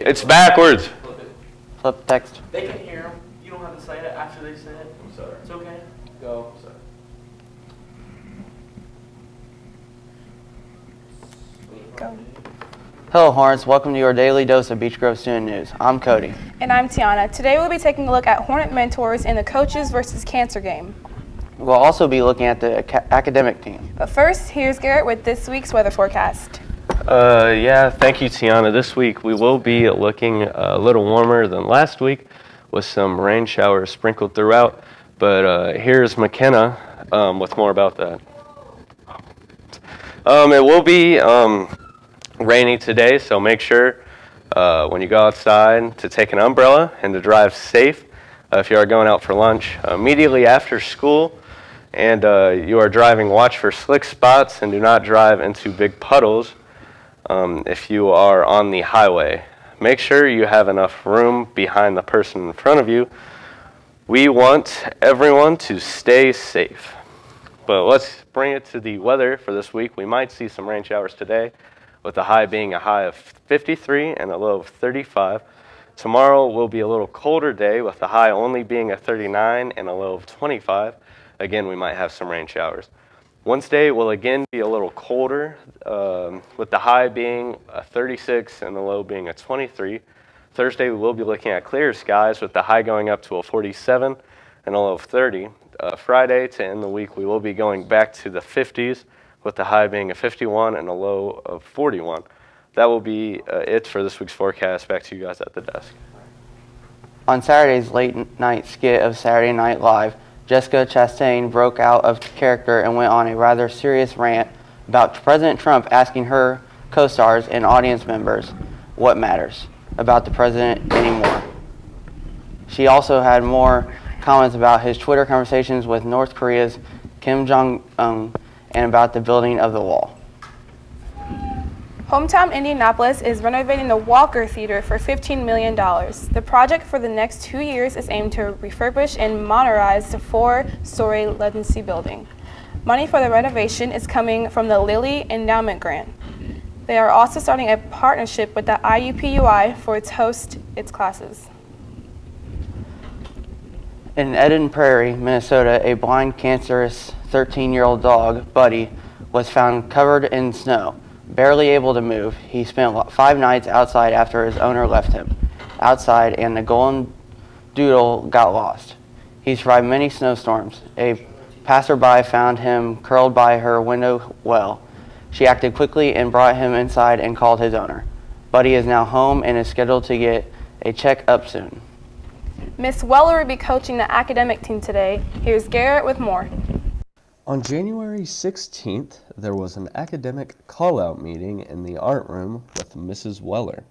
It's backwards. Flip text. They can hear them. You don't have to say it after they say it. I'm sorry. It's okay. Go. Sorry. Go. Hello, Hornets. Welcome to your daily dose of Beech Grove Student News. I'm Cody. And I'm Tiana. Today we'll be taking a look at Hornet mentors in the coaches versus cancer game. We'll also be looking at the academic team. But first, here's Garrett with this week's weather forecast. Yeah, thank you, Tiana. This week we will be looking a little warmer than last week with some rain showers sprinkled throughout. But here's McKenna with more about that. It will be rainy today, so make sure when you go outside to take an umbrella and to drive safe if you are going out for lunch. Immediately after school and you are driving, watch for slick spots and do not drive into big puddles if you are on the highway. Make sure you have enough room behind the person in front of you. We want everyone to stay safe. But let's bring it to the weather for this week. We might see some rain showers today, with the high being a high of 53 and a low of 35. Tomorrow will be a little colder day, with the high only being a 39 and a low of 25. Again, we might have some rain showers. Wednesday will again be a little colder, with the high being a 36 and the low being a 23. Thursday, we will be looking at clear skies, with the high going up to a 47 and a low of 30. Friday, to end the week, we will be going back to the 50s, with the high being a 51 and a low of 41. That will be it for this week's forecast. Back to you guys at the desk. On Saturday's late night skit of Saturday Night Live, Jessica Chastain broke out of character and went on a rather serious rant about President Trump asking her co-stars and audience members what matters about the president anymore. She also had more comments about his Twitter conversations with North Korea's Kim Jong-un and about the building of the wall. Hometown Indianapolis is renovating the Walker Theater for $15 million. The project for the next 2 years is aimed to refurbish and modernize the 4-story Legacy building. Money for the renovation is coming from the Lilly Endowment Grant. They are also starting a partnership with the IUPUI for its classes. In Eden Prairie, Minnesota, a blind, cancerous 13-year-old dog, Buddy, was found covered in snow, barely able to move. He spent 5 nights outside after his owner left him outside, and the golden doodle got lost. He survived many snowstorms. A passerby found him curled by her window well. She acted quickly and brought him inside and called his owner. Buddy is now home and is scheduled to get a check-up soon. Miss Weller will be coaching the academic team today. Here's Garrett with more. On January 16th, there was an academic call-out meeting in the art room with Mrs. Weller.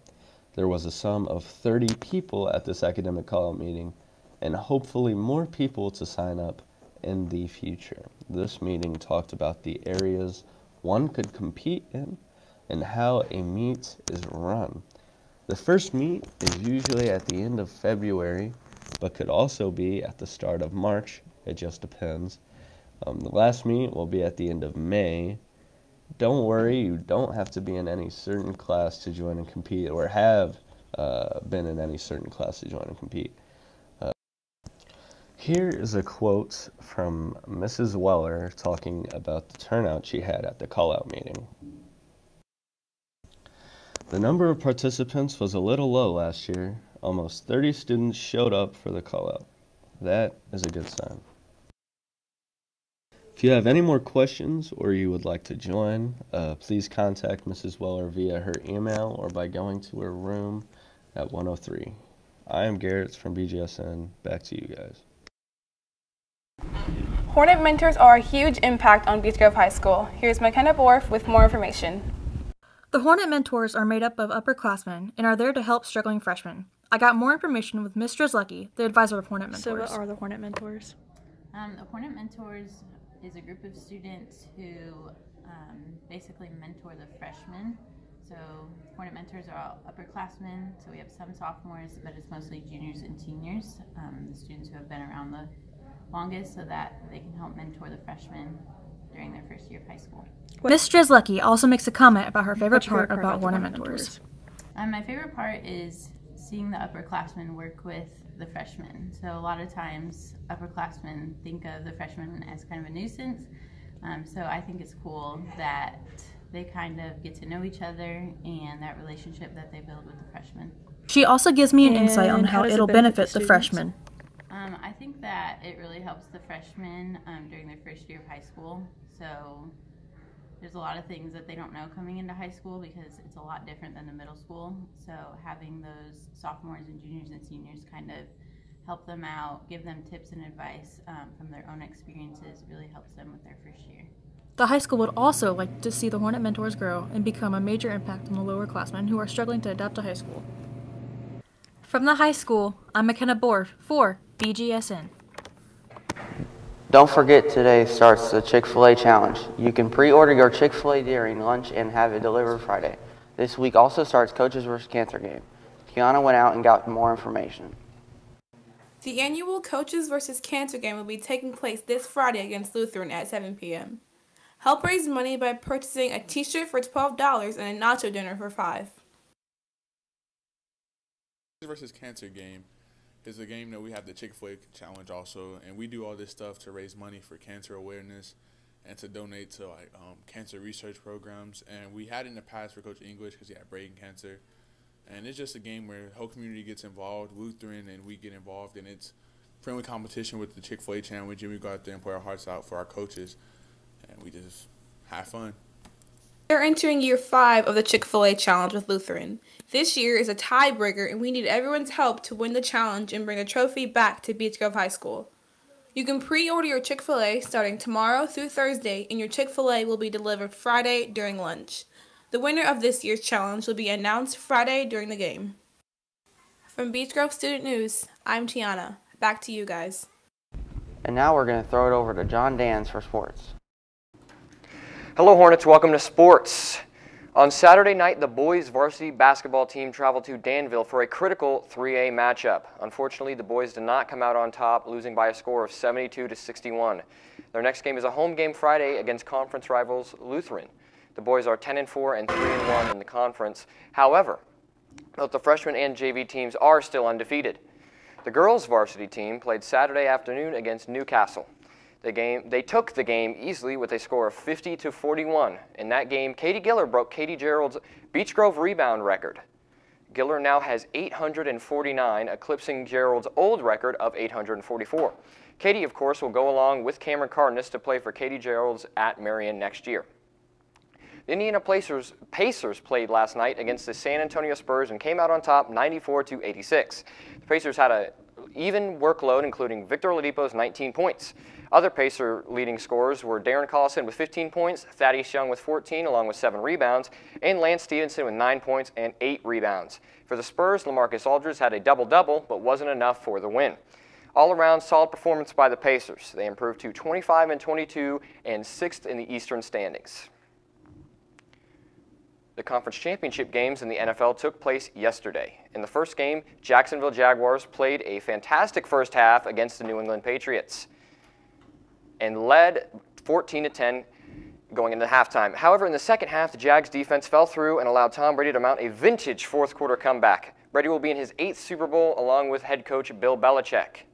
There was a sum of 30 people at this academic call-out meeting, and hopefully more people to sign up in the future. This meeting talked about the areas one could compete in and how a meet is run. The first meet is usually at the end of February, but could also be at the start of March. It just depends. The last meet will be at the end of May. Don't worry, you don't have to be in any certain class to join and compete, or have been in any certain class to join and compete. Here is a quote from Mrs. Weller talking about the turnout she had at the call-out meeting. The number of participants was a little low last year. Almost 30 students showed up for the call-out. That is a good sign. If you have any more questions or you would like to join, please contact Mrs. Weller via her email or by going to her room at 103. I am Garrett from Bgsn. Back to you guys. Hornet mentors are a huge impact on Beech Grove High School. Here's McKenna Borf with more information. The Hornet mentors are made up of upperclassmen and are there to help struggling freshmen. I got more information with Ms. Drizlecki, the advisor of Hornet mentors. So what are the Hornet mentors? The Hornet mentors is a group of students who basically mentor the freshmen. So Hornet mentors are all upperclassmen, so we have some sophomores, but it's mostly juniors and seniors, the students who have been around the longest, so that they can help mentor the freshmen during their first year of high school. Ms. Drizlecki also makes a comment about her favorite part about Hornet mentors. My favorite part is seeing the upperclassmen work with the freshmen. So a lot of times upperclassmen think of the freshmen as kind of a nuisance. So I think it's cool that they kind of get to know each other and that relationship that they build with the freshmen. She also gives me an insight on how it'll benefit the freshmen. I think that it really helps the freshmen during their first year of high school. So there's a lot of things that they don't know coming into high school because it's a lot different than the middle school. So having those sophomores and juniors and seniors kind of help them out, give them tips and advice from their own experiences really helps them with their first year. The high school would also like to see the Hornet Mentors grow and become a major impact on the lower classmen who are struggling to adapt to high school. From the high school, I'm McKenna Bohr for Bgsn. Don't forget, today starts the Chick-fil-A challenge. You can pre-order your Chick-fil-A during lunch and have it delivered Friday. This week also starts Coaches vs. Cancer game. Kiana went out and got more information. The annual Coaches vs. Cancer game will be taking place this Friday against Lutheran at 7 p.m. Help raise money by purchasing a t-shirt for $12 and a nacho dinner for $5. Versus Cancer game is a game that we have the Chick-fil-A challenge also, and we do all this stuff to raise money for cancer awareness and to donate to cancer research programs. And we had it in the past for Coach English because he had brain cancer, and it's just a game where the whole community gets involved, Lutheran, and we get involved, and it's friendly competition with the Chick-fil-A challenge, and we go out there and put our hearts out for our coaches, and we just have fun. We're entering year 5 of the Chick-fil-A challenge with Lutheran. This year is a tiebreaker and we need everyone's help to win the challenge and bring the trophy back to Beech Grove High School. You can pre-order your Chick-fil-A starting tomorrow through Thursday, and your Chick-fil-A will be delivered Friday during lunch. The winner of this year's challenge will be announced Friday during the game. From Beech Grove Student News, I'm Tiana. Back to you guys. And now we're going to throw it over to John Dans for sports. Hello Hornets, welcome to sports. On Saturday night, the boys varsity basketball team traveled to Danville for a critical 3A matchup. Unfortunately, the boys did not come out on top, losing by a score of 72-61. Their next game is a home game Friday against conference rivals Lutheran. The boys are 10-4 and 3-1 in the conference. However, both the freshman and JV teams are still undefeated. The girls varsity team played Saturday afternoon against Newcastle. They took the game easily with a score of 50-41. In that game, Katie Giller broke Katie Gerald's Beech Grove rebound record. Giller now has 849, eclipsing Gerald's old record of 844. Katie, of course, will go along with Cameron Cardenas to play for Katie Gerald's at Marion next year. The Indiana Pacers played last night against the San Antonio Spurs and came out on top 94-86. The Pacers had an even workload, including Victor Oladipo's 19 points. Other Pacer leading scorers were Darren Collison with 15 points, Thaddeus Young with 14 along with 7 rebounds, and Lance Stevenson with 9 points and 8 rebounds. For the Spurs, LaMarcus Aldridge had a double-double, but wasn't enough for the win. All-around solid performance by the Pacers. They improved to 25-22 and 6th in the Eastern standings. The conference championship games in the NFL took place yesterday. In the first game, Jacksonville Jaguars played a fantastic first half against the New England Patriots and led 14-10 going into halftime. However, in the second half, the Jags defense fell through and allowed Tom Brady to mount a vintage fourth quarter comeback. Brady will be in his 8th Super Bowl along with head coach Bill Belichick.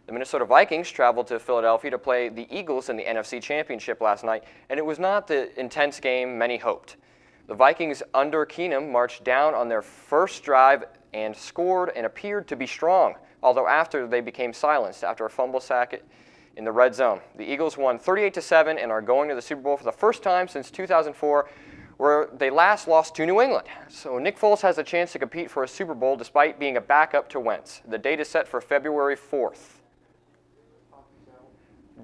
The Minnesota Vikings traveled to Philadelphia to play the Eagles in the NFC Championship last night, and it was not the intense game many hoped. The Vikings under Keenum marched down on their first drive and scored and appeared to be strong, although after they became silenced after a fumble sack in the red zone. The Eagles won 38-7 and are going to the Super Bowl for the first time since 2004, where they last lost to New England. So Nick Foles has a chance to compete for a Super Bowl despite being a backup to Wentz. The date is set for February 4th.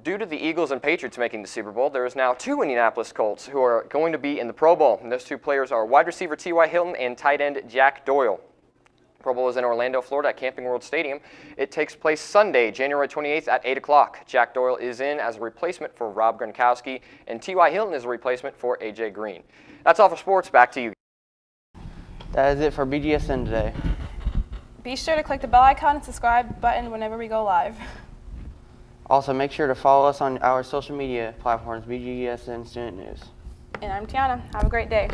Due to the Eagles and Patriots making the Super Bowl, there is now 2 Indianapolis Colts who are going to be in the Pro Bowl. And those 2 players are wide receiver T.Y. Hilton and tight end Jack Doyle. Pro Bowl is in Orlando, Florida at Camping World Stadium. It takes place Sunday, January 28th at 8 o'clock. Jack Doyle is in as a replacement for Rob Gronkowski, and T.Y. Hilton is a replacement for A.J. Green. That's all for sports. Back to you. That is it for BGSN today. Be sure to click the bell icon and subscribe button whenever we go live. Also, make sure to follow us on our social media platforms, BGSN Student News. And I'm Tiana. Have a great day.